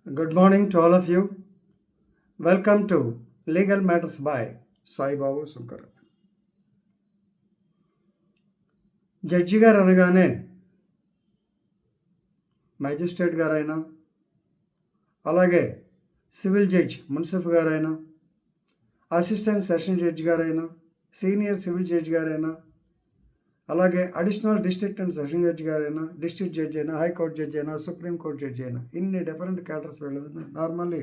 Good morning to all of you. Welcome to Legal Matters by Sai Babu Sunkar. Judge గారు అనగానే magistrate గారైనా, అలాగే civil judge munsif గారైనా, assistant session judge గారైనా, senior civil judge గారైనా, అలాగే additional district and session judge గారైనా, district judge అయినా, హైకోర్టు జడ్జి అయినా, సుప్రీంకోర్టు జడ్జి అయినా, ఇన్ని డిఫరెంట్ క్యాటర్స్ వెళ్ళదు. నార్మల్లీ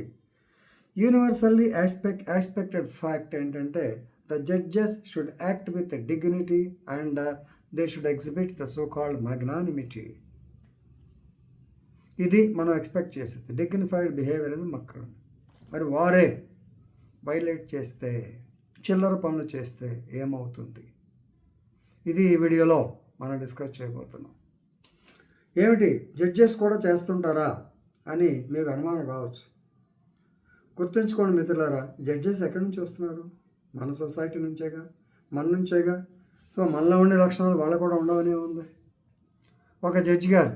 యూనివర్సల్లీ ఎక్స్పెక్టెడ్ ఫ్యాక్ట్ ఏంటంటే the judges should act with dignity and they should exhibit the so called magnanimity. ఇది మనం ఎక్స్పెక్ట్ చేసేది. డిగ్నిఫైడ్ బిహేవియర్ అనేది మక్కలు. మరి వారే వైలేట్ చేస్తే, చిల్లర పనులు చేస్తే ఏమవుతుంది? ఇది ఈ వీడియోలో మనం డిస్కస్ చేయబోతున్నాం. ఏమిటి, జడ్జెస్ కూడా చేస్తుంటారా అని మీకు అనుమానం రావచ్చు. గుర్తుంచుకోండి మిత్రులారా, జడ్జెస్ ఎక్కడి నుంచి వస్తున్నారు? మన సొసైటీ నుంచేగా, మన నుంచేగా. సో మనలో ఉండే లక్షణాలు వాళ్ళ కూడా ఉండవనే ఉంది. ఒక జడ్జి గారు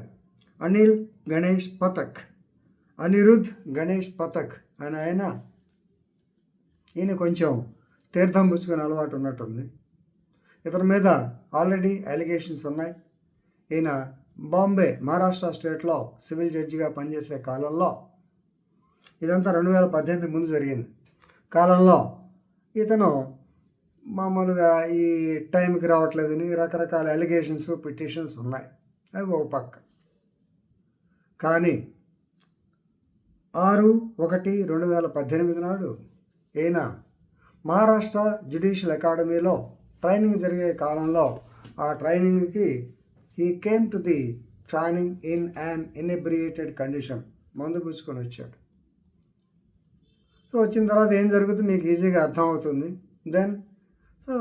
అనిల్ గణేష్ పథక్, అనిరుద్ధ్ గణేష్ పథక్ అని ఈయన కొంచెం తీర్థం పుచ్చుకునే అలవాటు ఉన్నట్టుంది. ఇతని మీద ఆల్రెడీ అలిగేషన్స్ ఉన్నాయి. ఈయన బాంబే, మహారాష్ట్ర స్టేట్లో సివిల్ జడ్జిగా పనిచేసే కాలంలో, ఇదంతా 2018 ముందు జరిగింది కాలంలో, ఇతను మామూలుగా ఈ టైంకి రావట్లేదని రకరకాల అలిగేషన్స్, పిటిషన్స్ ఉన్నాయి. అవి ఒక పక్క. కానీ 6/1/2018 నాడు ఈయన మహారాష్ట్ర జ్యుడిషియల్ అకాడమీలో ట్రైనింగ్ జరిగే కాలంలో, ఆ ట్రైనింగ్కి he came to the training in an inebriated condition. మందు పుచ్చుకొని వచ్చాడు. సో వచ్చిన తర్వాత ఏం జరుగుతుంది మీకు ఈజీగా అర్థమవుతుంది. Then so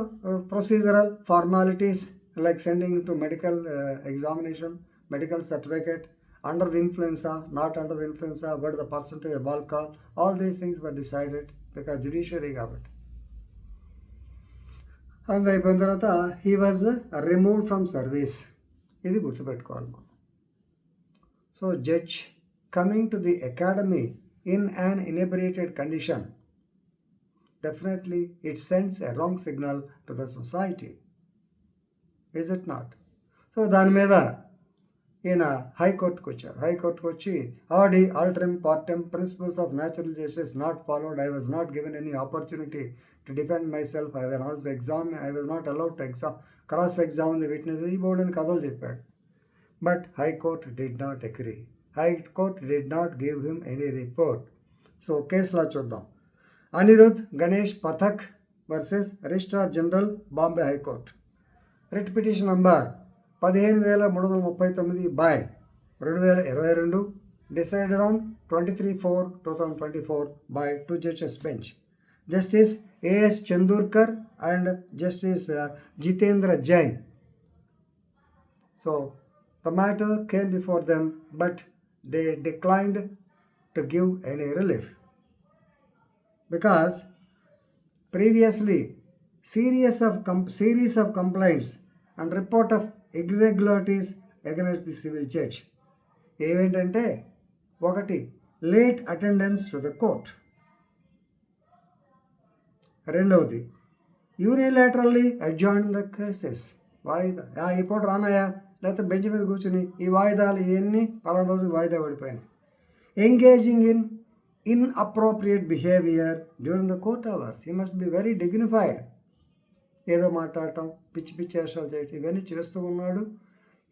procedural formalities like sending to medical examination, medical certificate, under the influenza, not under the influenza, what is the percentage of alcohol, all these things were decided because judiciary కాబట్టి. అందు అయిపోయిన తర్వాత he was removed from service. ఇది గుర్తుపెట్టుకోవాలి మనం. So judge coming to the academy in an inebriated condition, definitely it sends a wrong signal to the society, is it not? So దాని మీద ఈయన హైకోర్టుకు వచ్చారు. హైకోర్టుకు వచ్చి audi alteram partem principles of natural justice not followed, I was not given any opportunity to defend myself, I was not allowed to cross examine the witness. ఈ బోర్డుని కథలు చెప్పాడు. But high court did not agree. High court did not give him any report. So కేసులా చూద్దాం. Anirudh Ganesh Pathak versus registrar general Bombay high court. Writ petition number 15,399/2022, decided on 23/4/2024 by 2 judges bench, Justice A.S. Chandurkar and Justice Jitendra Jain. So the matter came before them, but they declined to give any relief because previously series of complaints and report of irregularities against the civil judge. ఏవేంటంటే, ఒకటి late attendance to the court, రెండవది యూనిలాటరల్లీ adjoin the cases, వాయిదా ఈ పూట రానాయా, లేకపోతే bench మీద కూర్చుని ఈ వాయిదాలు ఇవన్నీ పలానా రోజు వాయిదా పడిపోయినాయి. Engaging in inappropriate behaviour during the court hours. You must be very dignified. ఏదో మాట్లాడటం, పిచ్చి పిచ్చి వేషాలు చేయటం, ఇవన్నీ చేస్తూ ఉన్నాడు.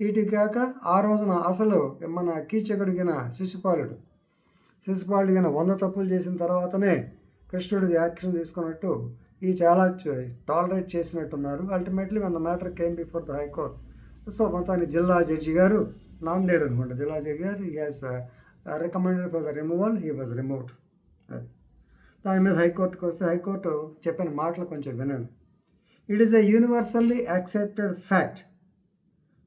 వీటి కాక ఆ రోజున అసలు మన కీచకుడిగిన శిశుపాలుడు 100 తప్పులు చేసిన తర్వాతనే కృష్ణుడి యాక్షన్ తీసుకున్నట్టు ఈ చాలా టాలరేట్ చేసినట్టున్నారు. అల్టిమేట్లీ మన matter came before the high court. So మొత్తాన్ని జిల్లా జడ్జి గారు, నాందేడ్ అనుకుంటా, జిల్లా జడ్జి గారు he has recommended for the removal, he was removed. అది దాని మీద హైకోర్టుకు వస్తే హైకోర్టు చెప్పిన మాటలు కొంచెం వినండి. It is a universally accepted fact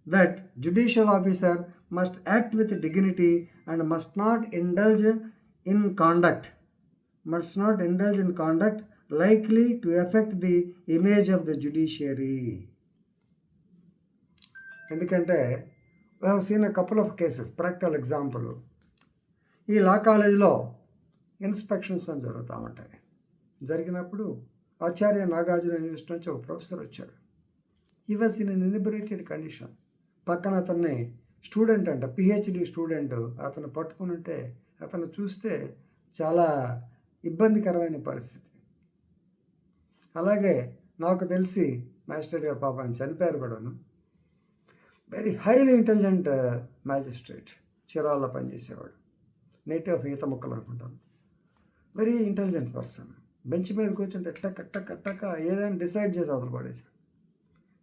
that judicial officer must act with dignity and must not indulge in conduct likely to affect the image of the judiciary. ఎందుకంటే we have seen a couple of cases. Practical example, ఈ లా కాలేజీలో inspections అని జరుగుతూ ఉంటాయి. జరిగినప్పుడు Acharya Nagarjuna university నుంచి ఒక professor వచ్చాడు. He was in an inebriated condition. పక్కన అతన్ని స్టూడెంట్ అంట, పిహెచ్డి స్టూడెంట్ అతను పట్టుకుని ఉంటే అతను చూస్తే చాలా ఇబ్బందికరమైన పరిస్థితి. అలాగే నాకు తెలిసి మ్యాజిస్ట్రేట్ గారు పాపం ఆయన చనిపోయారు కూడాను. వెరీ హైలీ ఇంటెలిజెంట్ మ్యాజిస్ట్రేట్, చీరాల్లో పనిచేసేవాడు, నేటివ్ ఆఫ్ ఈత ముక్కలు అనుకుంటాను. Very intelligent person. బెంచ్ మీద కూర్చుంటే ఎట్టక ఏదైనా డిసైడ్ చేసి అవతల పడేసాడు.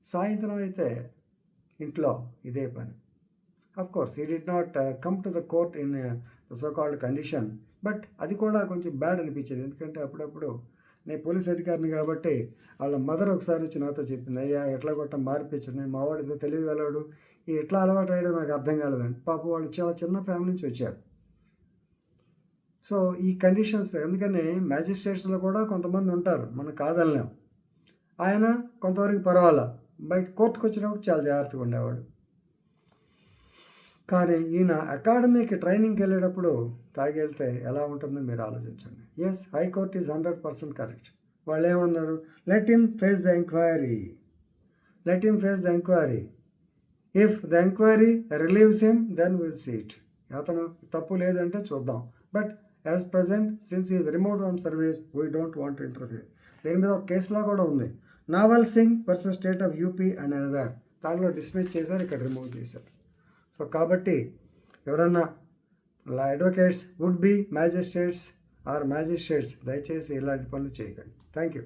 సాయంత్రం అయితే ఇంట్లో ఇదే పని. Of course he did not come to the court in the so called condition, but అది కూడా కొంచెం బ్యాడ్ అనిపించేది. ఎందుకంటే అప్పుడప్పుడు నేను పోలీస్ అధికారిని కాబట్టి వాళ్ళ మదర్ ఒకసారి వచ్చి నాతో చెప్పింది, అయ్యా ఎట్లా కొట్ట మార్పించండి, నేను మా వాడితో తెలియగలవాడు, ఈ ఎట్లా అలవాటు అయ్యాడో నాకు అర్థం కాలేదండి. పాపం వాళ్ళు చాలా చిన్న ఫ్యామిలీ నుంచి వచ్చారు. సో ఈ కండిషన్స్, ఎందుకని మ్యాజిస్ట్రేట్స్లో కూడా కొంతమంది ఉంటారు, మనం కాదనలేం. ఆయన కొంతవరకు పర్వాలా, బయట కోర్టుకు వచ్చినప్పుడు చాలా జాగ్రత్తగా ఉండేవాడు. కానీ ఈయన అకాడమీకి ట్రైనింగ్కి వెళ్ళేటప్పుడు తాగెళ్తే ఎలా ఉంటుందో మీరు ఆలోచించండి. Yes, high court is 100% correct. వాళ్ళు ఏమన్నారు, let him face the enquiry, let him face the enquiry. If the enquiry relieves him then will see it. అతను తప్పు లేదంటే చూద్దాం, but as present since is remote from service we don't want to interfere. దీని మీద ఒక కేసులో కూడా ఉంది, Naval Singh versus state of UP and another. దాంట్లో డిస్మిస్ చేశారు, ఇక్కడ రిమూవ్ చేశారు. సో కాబట్టి ఎవరన్నా advocates, would be magistrates or magistrates దయచేసి ఇలాంటి పనులు చేయకండి. Thank you.